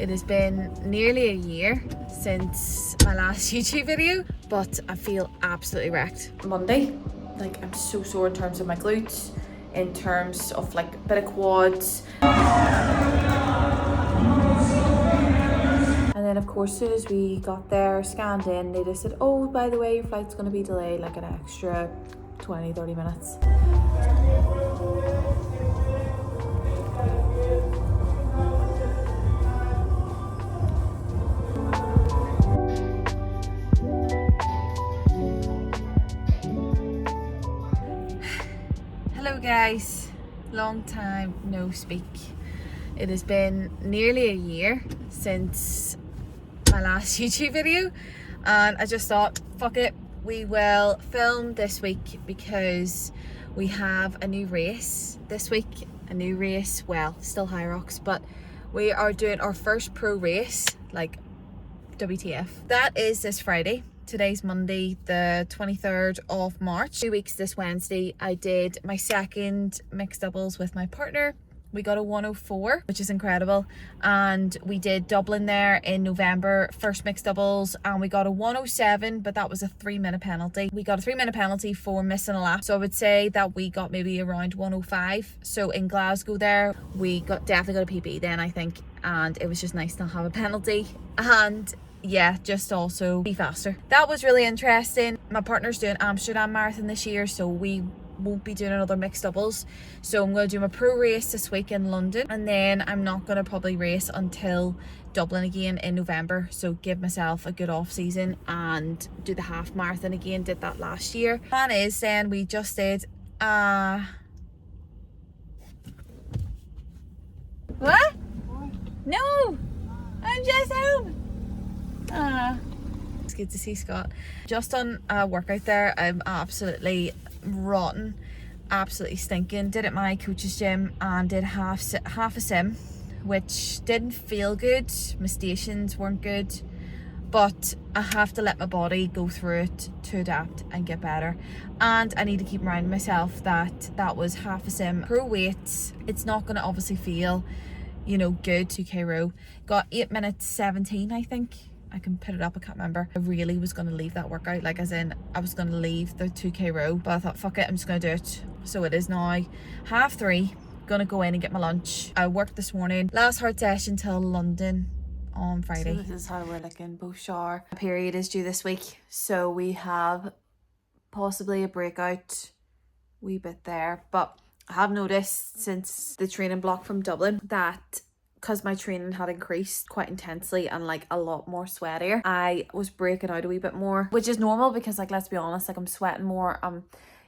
It has been nearly a year since my last YouTube video, but I feel absolutely wrecked. Monday, like I'm so sore in terms of my glutes, in terms of like a bit of quads. And then of course, as soon as we got there, scanned in, they just said, oh, by the way, your flight's gonna be delayed like an extra 20-30 minutes. Hello guys, long time no speak. It has been nearly a year since my last YouTube video, and I just thought, fuck it, we will film this week because we have a new race this week. A new race, well, still Hyrox, but we are doing our first pro race, like WTF. That is this Friday. Today's Monday, the 23rd of March. 2 weeks this Wednesday, I did my second mixed doubles with my partner. We got a 104, which is incredible. And we did Dublin there in November, first mixed doubles, and we got a 107, but that was a 3-minute penalty. We got a 3-minute penalty for missing a lap. So I would say that we got maybe around 105. So in Glasgow there, we definitely got a PB then, I think. And it was just nice to have a penalty. And yeah, just also be faster. That was really interesting. My partner's doing Amsterdam Marathon this year, so we won't be doing another mixed doubles. So I'm going to do my pro race this week in London, and then I'm not going to probably race until Dublin again in November. So give myself a good off season and do the half marathon again. Did that last year. Plan is then we just did what? No, I'm just home. It's good to see Scott. Just on a workout there. I'm absolutely rotten, absolutely stinking. Did it at my coach's gym and did half a sim, which didn't feel good. My stations weren't good, but I have to let my body go through it to adapt and get better. And I need to keep reminding myself that that was half a sim. Pro weights, it's not going to obviously feel, you know, good. 2k row, got 8 minutes 17, I think. I can put it up, I can't remember. I really was going to leave that workout, like as in I was going to leave the 2k row, but I thought, fuck it, I'm just going to do it. So it is now 3:30, gonna go in and get my lunch. I worked this morning, last hard session till London on Friday. So this is how we're looking, both shower. My period is due this week, so we have possibly a breakout wee bit there, but I have noticed since the training block from Dublin that because my training had increased quite intensely and like a lot more sweatier, I was breaking out a wee bit more, which is normal because, like, let's be honest, like I'm sweating more, I'm,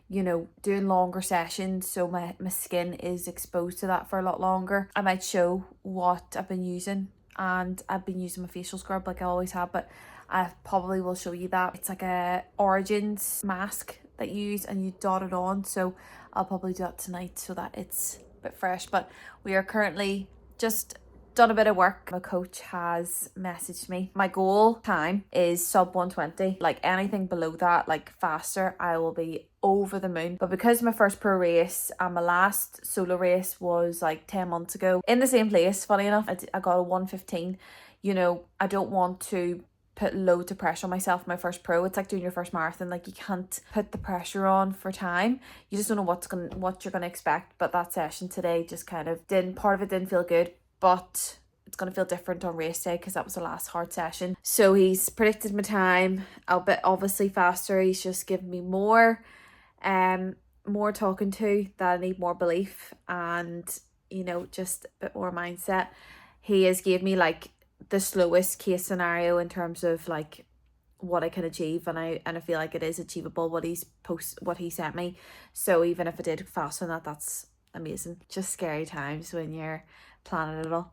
you know, doing longer sessions, so my skin is exposed to that for a lot longer. I might show what I've been using, and I've been using my facial scrub like I always have, but I probably will show you that. It's like a Origins mask that you use and you dot it on, so I'll probably do that tonight so that it's a bit fresh. But we are currently just done a bit of work. My coach has messaged me. My goal time is sub 120. Like anything below that, like faster, I will be over the moon. But because my first pro race and my last solo race was like 10 months ago in the same place, funny enough, I got a 115. You know, I don't want to put loads of pressure on myself. My first pro, it's like doing your first marathon. Like you can't put the pressure on for time. You just don't know what you're gonna expect. But that session today just kind of part of it didn't feel good, but it's going to feel different on race day because that was the last hard session. So he's predicted my time a bit obviously faster. He's just given me more talking to, that I need more belief and, you know, just a bit more mindset. He has gave me like the slowest case scenario in terms of like what I can achieve, and I feel like it is achievable what he sent me. So even if I did faster than that, that's amazing. Just scary times when you're planning it all.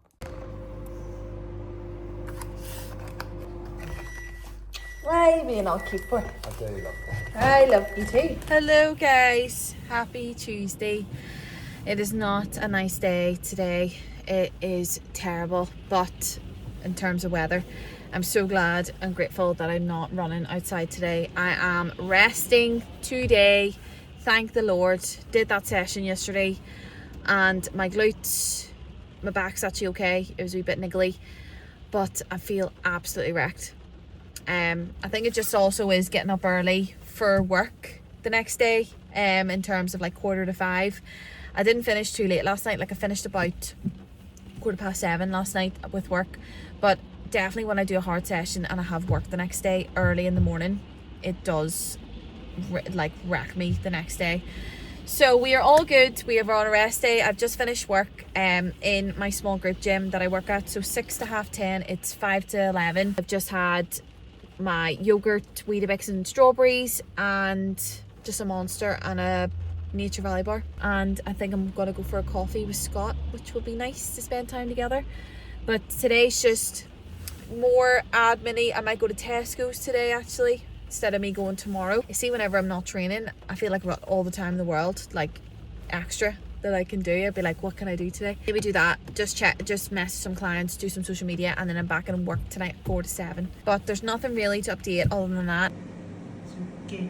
Why me not keep for? I do love that. I love you too. Hello guys, happy Tuesday. It is not a nice day today. It is terrible, but in terms of weather, I'm so glad and grateful that I'm not running outside today. I am resting today, thank the Lord. Did that session yesterday and my glutes, my back's actually okay. It was a wee bit niggly, but I feel absolutely wrecked. I think it just also is getting up early for work the next day, in terms of like 4:45. I didn't finish too late last night. Like I finished about 7:15 last night with work, but definitely when I do a hard session and I have work the next day early in the morning, it does like wreck me the next day. So we are all good. We are on a rest day. I've just finished work in my small group gym that I work at. So 6 to 10:30, it's 5 to 11. I've just had my yogurt, Weetabix and strawberries, and just a Monster and a Nature Valley bar. And I think I'm gonna go for a coffee with Scott, which will be nice to spend time together. But today's just more admin-y. I might go to Tesco's today actually, instead of me going tomorrow. You see, whenever I'm not training, I feel like I've got all the time in the world, like extra that I can do. I'd be like, what can I do today? Maybe do that, just message some clients, do some social media, and then I'm back in work tonight 4 to 7. But there's nothing really to update other than that. Okay.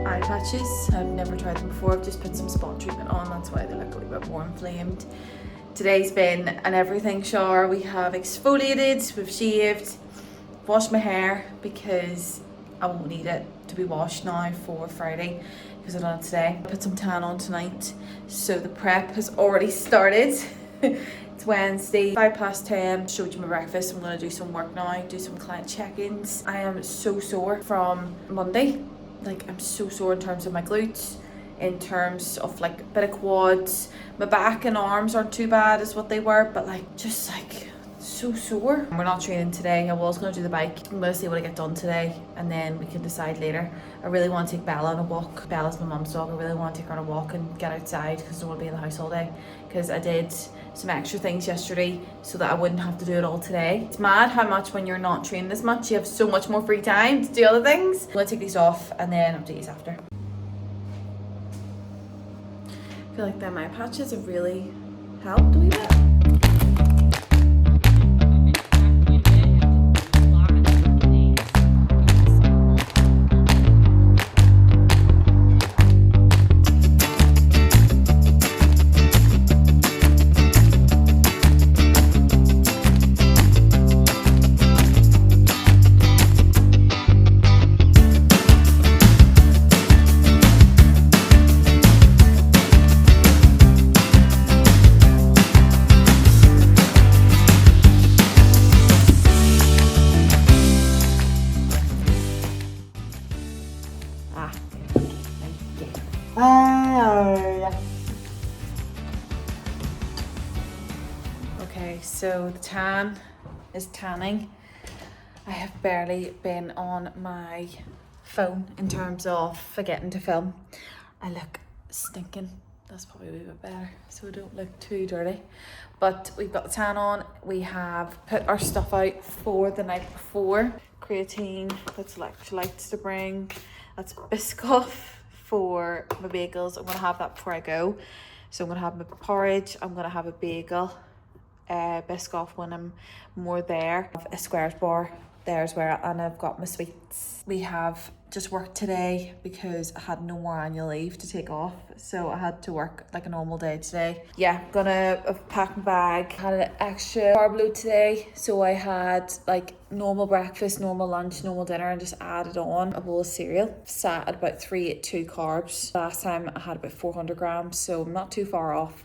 Eye patches. I've never tried them before. I've just put some spot treatment on, that's why they look a little bit more inflamed. Today's been an everything shower. We have exfoliated, we've shaved, washed my hair because I won't need it to be washed now for Friday because I've done it today. I put some tan on tonight, so the prep has already started. It's Wednesday, 10:05. Showed you my breakfast. I'm gonna do some work now, do some client check-ins. I am so sore from Monday. Like, I'm so sore in terms of my glutes, in terms of like a bit of quads. My back and arms aren't too bad as what they were, but like just like so sore. We're not training today. I was going to do the bike. I'm going to see what I get done today and then we can decide later. I really want to take Bella on a walk. Bella's my mum's dog. I really want to take her on a walk and get outside because I don't want to be in the house all day, because I did some extra things yesterday so that I wouldn't have to do it all today. It's mad how much when you're not training as much, you have so much more free time to do other things. I'm going to take these off and then I'll do these after. I feel like that my patches have really helped a wee bit. Okay, so the tan is tanning. I have barely been on my phone in terms of forgetting to film. I look stinking. That's probably a wee bit better, so I don't look too dirty. But we've got the tan on. We have put our stuff out for the night before. Creatine, that's electrolytes to bring. That's Biscoff for my bagels. I'm gonna have that before I go. So I'm gonna have my porridge. I'm gonna have a bagel, Biscoff when I'm more there. I have a squares bar there as well, and I've got my sweets. We have just worked today because I had no more annual leave to take off, so I had to work like a normal day today. Yeah, gonna pack my bag. Had an extra carb load today, so I had like normal breakfast, normal lunch, normal dinner, and just added on a bowl of cereal. Sat at about 382 carbs. Last time I had about 400 grams, so I'm not too far off.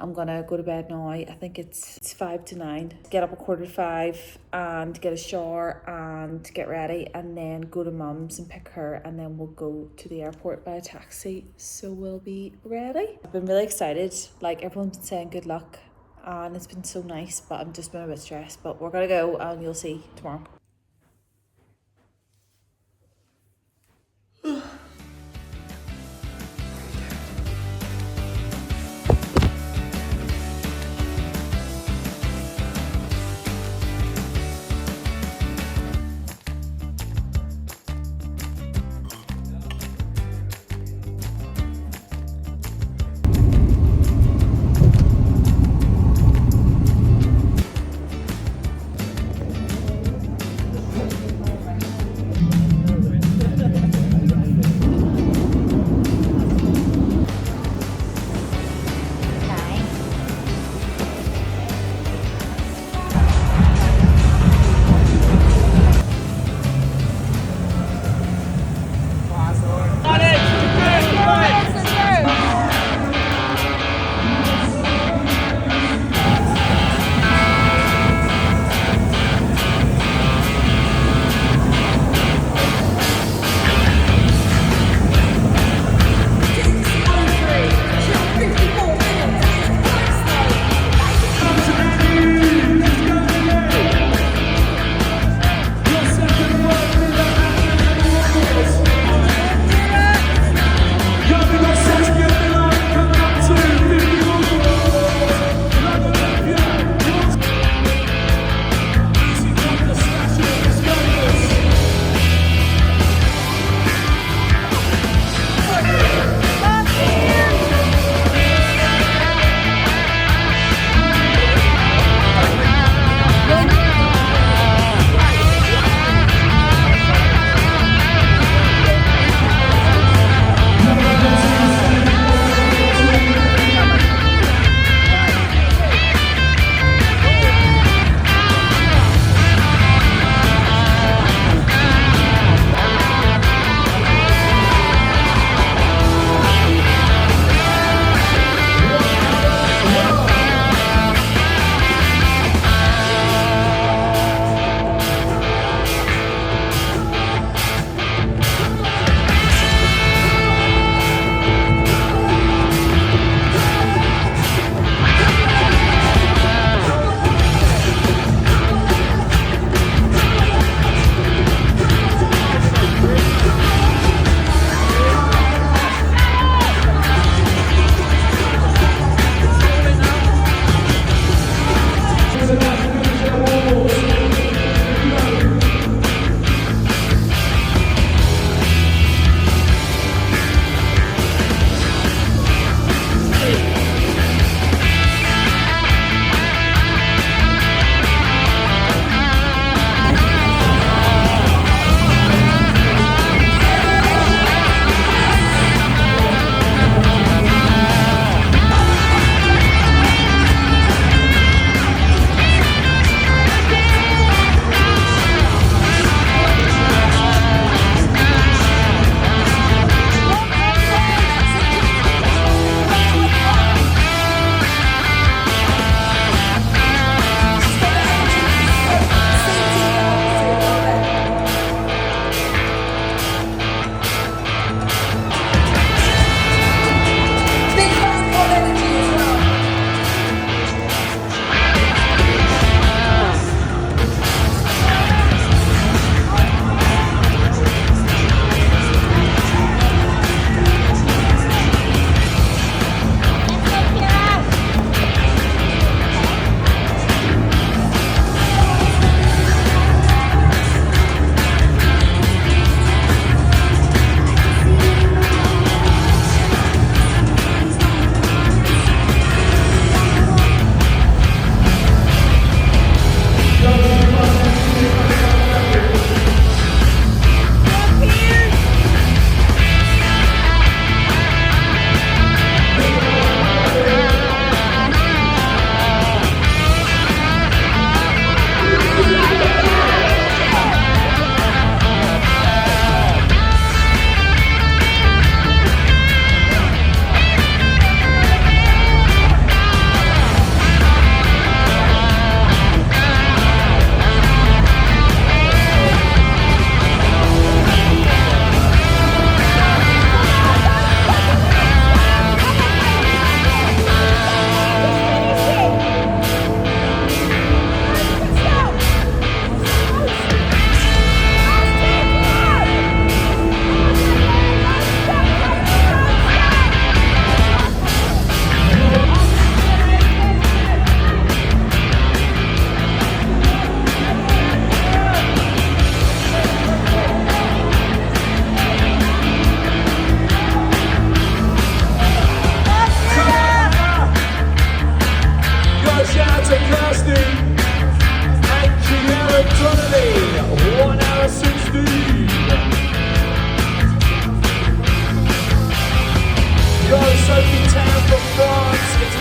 I'm gonna go to bed now. I think it's 5 to 9. Get up at 4:45 and get a shower and get ready, and then go to mum's and pick her, and then we'll go to the airport by a taxi. So we'll be ready. I've been really excited. Like, everyone's been saying good luck and it's been so nice, but I've just been a bit stressed. But we're gonna go and you'll see tomorrow.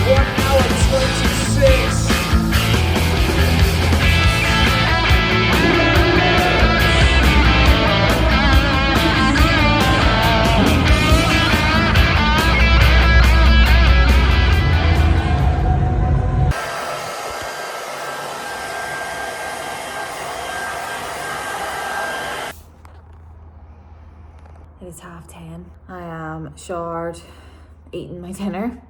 1 hour 26. It is 10:30. I am showered, eating my dinner.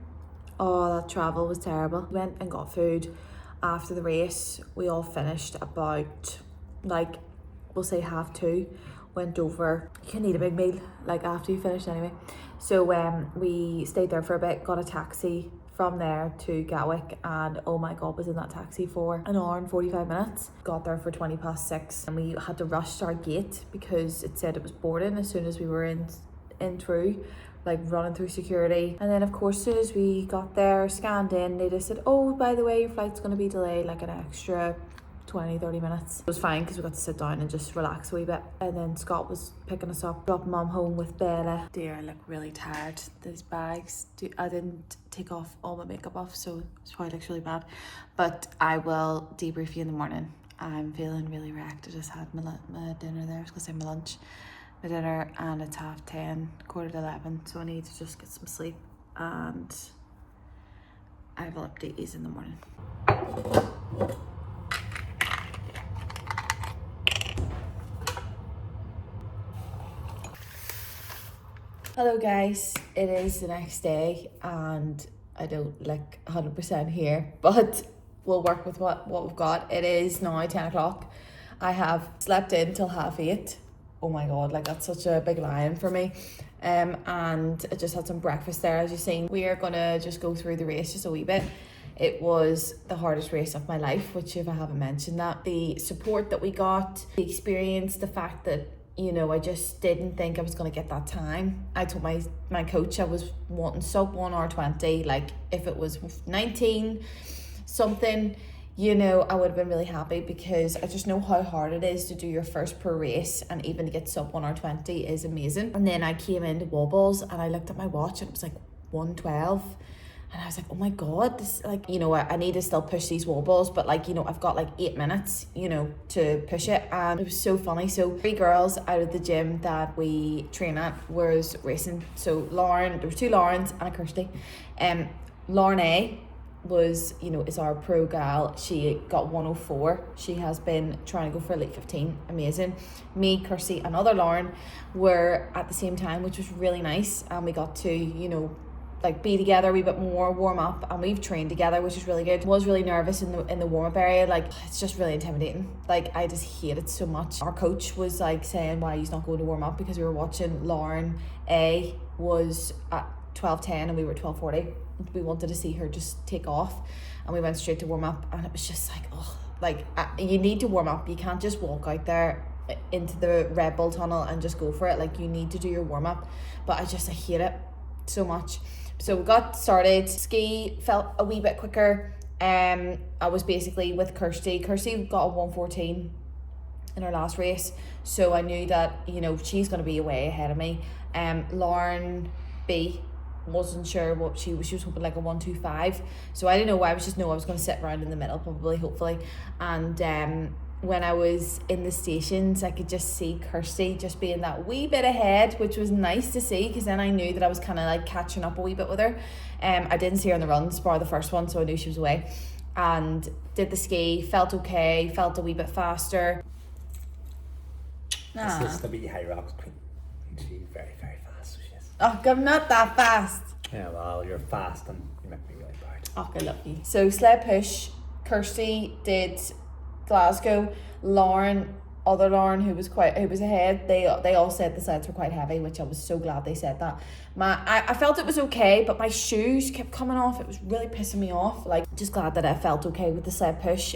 Oh, that travel was terrible. We went and got food after the race. We all finished about, like, we'll say 2:30. Went over. You can eat a big meal, like, after you finish anyway. So we stayed there for a bit, got a taxi from there to Gatwick, and oh my god, was in that taxi for 1 hour and 45 minutes. Got there for 6:20, and we had to rush to our gate because it said it was boarding as soon as we were in through, like running through security. And then of course, as soon as we got there, scanned in, they just said, oh, by the way, your flight's going to be delayed like an extra 20-30 minutes. It was fine because we got to sit down and just relax a wee bit. And then Scott was picking us up, dropping mum home with Bella. Dear, I look really tired. These bags, I didn't take off all my makeup off, so it probably looks really bad, but I will debrief you in the morning. I'm feeling really wrecked. I just had my dinner there. I was gonna say my lunch, my dinner, and it's 10:30, 10:45, so I need to just get some sleep, and I will update you in the morning. Hello guys, it is the next day and I don't look 100% here, but we'll work with what we've got. It is now 10 o'clock. I have slept in till 8:30. Oh my god, like that's such a big lion for me. And I just had some breakfast there, as you've seen. We are gonna just go through the race just a wee bit. It was the hardest race of my life, which if I haven't mentioned that. The support that we got, the experience, the fact that, you know, I just didn't think I was going to get that time. I told my coach I was wanting sub 1 hour 20. Like if it was 19 something, you know, I would have been really happy because I just know how hard it is to do your first pro race, and even to get sub 1 hour 20 is amazing. And then I came into wobbles and I looked at my watch and it was like 1:12. And I was like, oh my god, this, like, you know, I need to still push these wobbles, but like, you know, I've got like 8 minutes, you know, to push it. And it was so funny. So 3 girls out of the gym that we train at was racing. So Lauren, there was 2 Laurens and a Kirsty. Lauren A was, you know, is our pro gal. She got 104. She has been trying to go for Elite 15. Amazing. Me, Kirsty, and other Lauren were at the same time, which was really nice. And we got to, you know, like be together a wee bit more, warm up, and we've trained together, which is really good. Was really nervous in the warm-up area. Like it's just really intimidating. Like I just hate it so much. Our coach was like saying why he's not going to warm up, because we were watching Lauren A was at 12:10 and we were at 12:40. We wanted to see her just take off, and we went straight to warm up, and it was just like, oh, like you need to warm up. You can't just walk out there into the Red Bull tunnel and just go for it. Like you need to do your warm up. But I hate it so much. So we got started. Ski felt a wee bit quicker. I was basically with Kirsty. Kirsty got a 1:14 in her last race, so I knew that, you know, she's going to be way ahead of me. Lauren B wasn't sure what she was hoping like a 1:25. So I didn't know why. I was going to sit around in the middle, probably, hopefully. And when I was in the stations, I could just see Kirsty just being that wee bit ahead, which was nice to see, because then I knew that I was kind of like catching up a wee bit with her. I didn't see her on the runs, bar the first one, so I knew she was away. And did the ski, felt okay, felt a wee bit faster. This is the wee Hyrox queen. She's very, very fast, so she is. Oh, I'm not that fast. Yeah, well, you're fast and you make me really proud. Okay, love you. So sled push, Kirsty did Glasgow. Lauren, other Lauren who was ahead, they all said the sleds were quite heavy, which I was so glad they said that. I felt it was okay, but my shoes kept coming off. It was really pissing me off. Like, just glad that I felt okay with the sled push.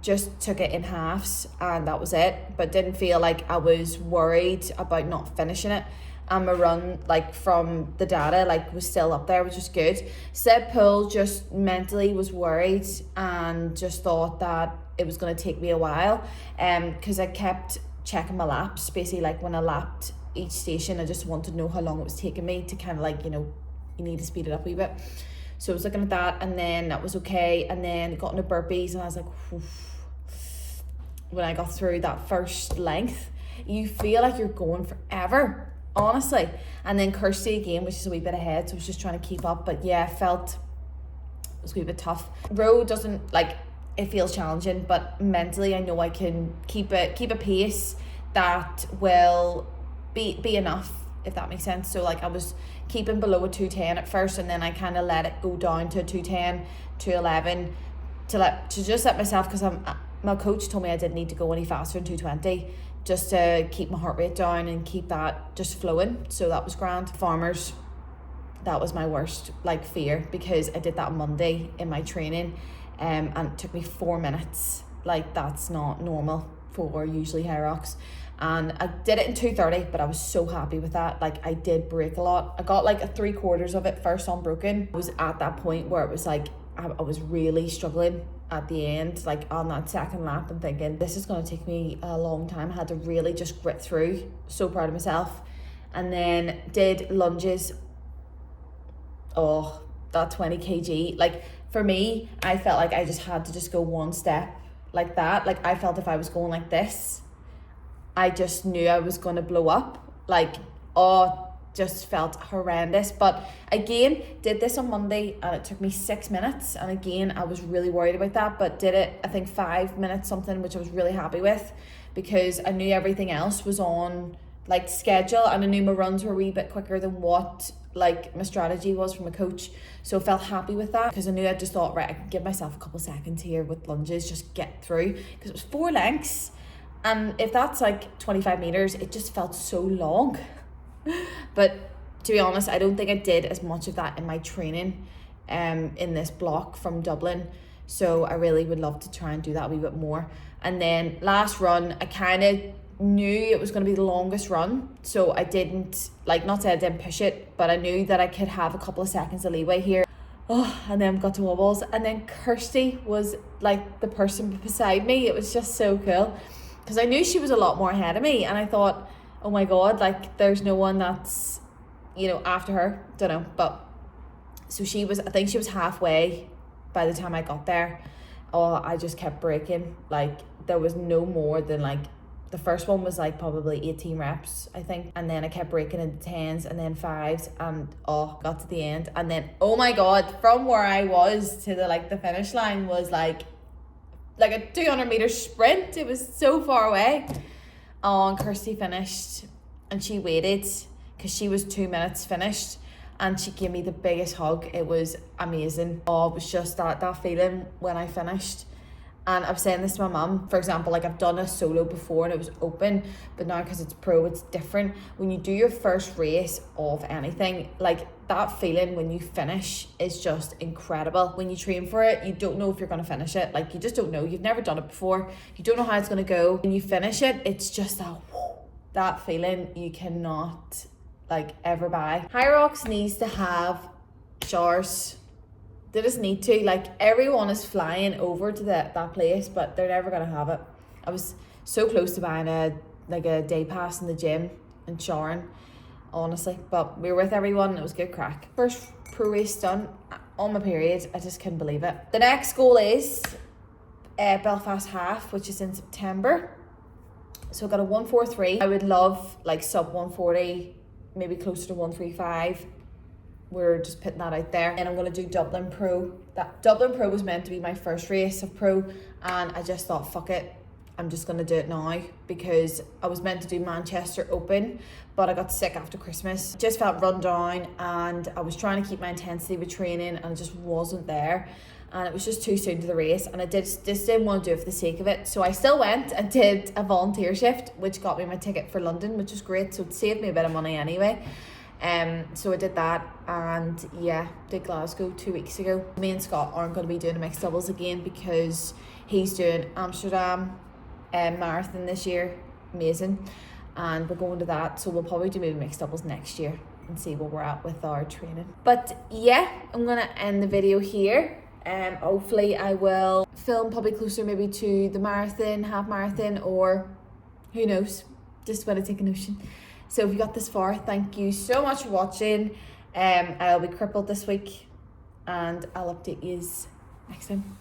Just took it in halves and that was it, but didn't feel like I was worried about not finishing it. And my run, like from the data, like was still up there, which was good. Sled pull, just mentally was worried and just thought that it was going to take me a while, because I kept checking my laps. Basically, like when I lapped each station, I just wanted to know how long it was taking me to kind of like, you know, you need to speed it up a wee bit. So I was looking at that, and then that was okay, and then got into burpees, and I was like, oof. When I got through that first length, you feel like you're going forever, honestly. And then Kirsty again, which is a wee bit ahead, so I was just trying to keep up. But yeah, felt it was a wee bit tough. Row doesn't, like, it feels challenging, but mentally I know I can keep a pace that will be enough, if that makes sense. So like I was keeping below a 210 at first, and then I kind of let it go down to 210, 211 to just let myself, because my coach told me I didn't need to go any faster than 220 just to keep my heart rate down and keep that just flowing. So that was grand. Farmers, that was my worst like fear, because I did that on Monday in my training, and it took me 4 minutes. Like that's not normal for usually Hyrox. And I did it in 2:30, but I was so happy with that. Like I did break a lot. I got like a 3/4 of it first unbroken. I was at that point where it was like I was really struggling at the end, like on that second lap, and thinking this is going to take me a long time. I had to really just grit through. So proud of myself. And then did lunges. Oh, that 20 kg, like for me, I felt like I just had to just go one step like that. Like I felt if I was going like this, I just knew I was going to blow up. Like, oh, just felt horrendous. But again, did this on Monday, and it took me 6 minutes, and again I was really worried about that, but did it I think 5 minutes something, which I was really happy with, because I knew everything else was on like schedule, and I knew my runs were a wee bit quicker than what like my strategy was from a coach. So I felt happy with that, because I knew, I just thought, right, I can give myself a couple seconds here with lunges, just get through, because it was 4 lengths, and if that's like 25 meters, it just felt so long. But to be honest, I don't think I did as much of that in my training in this block from Dublin, so I really would love to try and do that a wee bit more. And then last run, I kind of knew it was going to be the longest run, so I didn't, like, not say I didn't push it, but I knew that I could have a couple of seconds of leeway here. Oh, and then got to wobbles, and then Kirsty was like the person beside me. It was just so cool, because I knew she was a lot more ahead of me, and I thought, oh my god, like there's no one that's, you know, after her. Don't know. But so she was, I think she was halfway by the time I got there. Oh, I just kept breaking. Like there was no more than, like, the first one was like probably 18 reps, I think, and then I kept breaking into 10s and then 5s, and got to the end, and then oh my god, from where I was to the finish line was like a 200-meter sprint. It was so far away. Oh, and Kirsty finished, and she waited because she was 2 minutes finished, and she gave me the biggest hug. It was amazing. Oh, it was just that feeling when I finished. And I'm saying this to my mum, for example, like I've done a solo before and it was open, but now because it's pro, it's different. When you do your first race of anything, like that feeling when you finish is just incredible. When you train for it, you don't know if you're going to finish it. Like you just don't know. You've never done it before. You don't know how it's going to go. When you finish it, it's just that feeling you cannot like ever buy. Hyrox needs to have showers. They just need to. Like everyone is flying over to that place, but they're never gonna have it. I was so close to buying a day pass in the gym and showering, honestly. But we were with everyone and it was good crack. First pro race done on my period. I just couldn't believe it. The next goal is Belfast half, which is in September. So I got a 1:43. I would love like sub 140, maybe closer to 1:35. We're just putting that out there. And I'm going to do Dublin Pro. That Dublin Pro was meant to be my first race of pro, and I just thought, fuck it, I'm just going to do it now, because I was meant to do Manchester Open, but I got sick after Christmas. Just felt run down, and I was trying to keep my intensity with training, and it just wasn't there. And it was just too soon to the race, and I just didn't want to do it for the sake of it. So I still went and did a volunteer shift, which got me my ticket for London, which was great. So it saved me a bit of money anyway. So I did that, and yeah, did Glasgow 2 weeks ago. Me and Scott aren't going to be doing a mixed doubles again because he's doing Amsterdam marathon this year. Amazing. And we're going to that, so we'll probably do maybe mixed doubles next year and see where we're at with our training. But yeah, I'm going to end the video here. Hopefully I will film probably closer maybe to the marathon, half marathon, or who knows, just when I take a notion. So if you got this far, thank you so much for watching. I'll be crippled this week. and I'll update you next time.